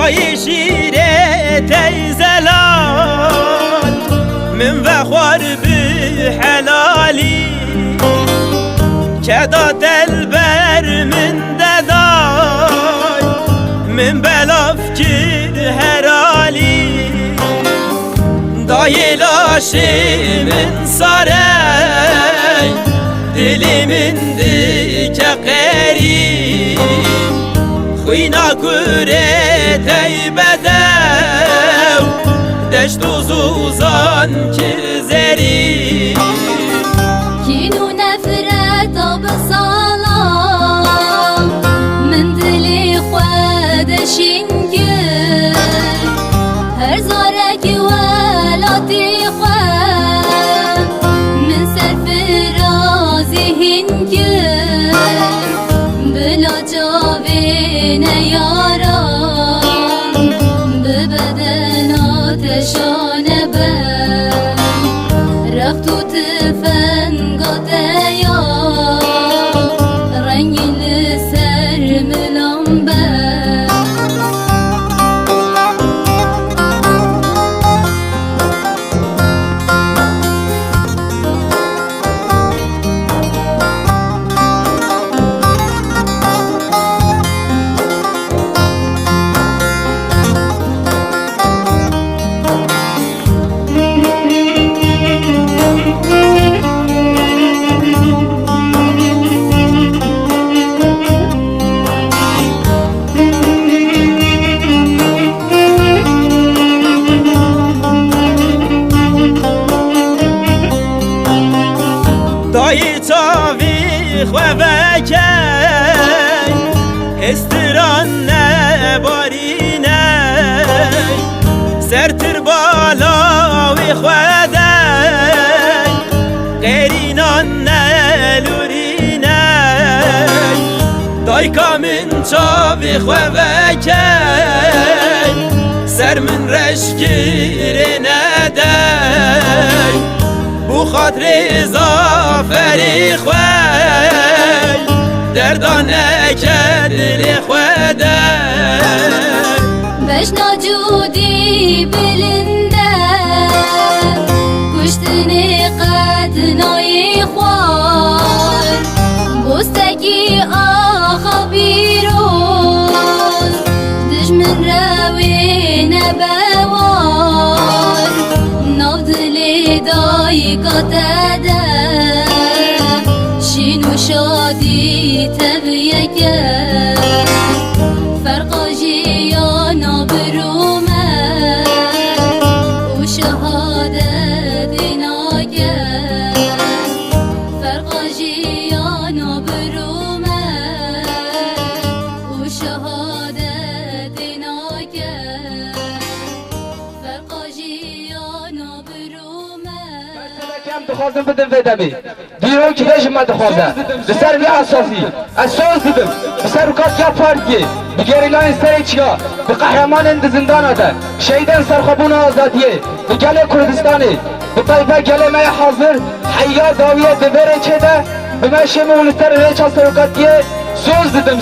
دای شیره تیزلال من بخور به حلالی که دل بر من ددای من بلاف کر هرالی دای لاشی من ساره دلی من دی که قریب خوینا کره تی بدو دشت و زوزان که زری کینو نفرت آب سالام من دلی خودشین گر هر زارک ولاتی خود من سر فرازی هنگر بلا جاوین یاران به بدن آتشان بر رفت و تفنگات یار رنگی لسر ملام بر دای تاوی خوابکی استران نبارینه سرتر بالاوی خودک غیرینان نلورینه دای کامن تاوی خوابکی سر من رشگیر ندای بو خاطر زافری خوی دردانه کدل خودر بشنا جودی بلنده کشتنی قدنای خوار بستگی آخا بیروز دشمن روی نبوار ناو دلی دای کتده شین و شادی تبیه کرد فرقا جیانا برومه و شهادت ناگرد فرقا جیانا برومه و شهادت ناگرد فرقا جیانا برومه کم دخوازم بدم ویدمی دیرون که داشت من دخوازم بسر بی اساسی از سوز دیدم بسر رکات یا پارکی بگریلان سری چیا به قهرمان زندان آده شهیدن سرخابون آزادیه به گل کردستانی به طایفه گل مای حاضر حیا داویه دبره چه ده به مشه مولستر ریچا سرکاتیه سوز دیدم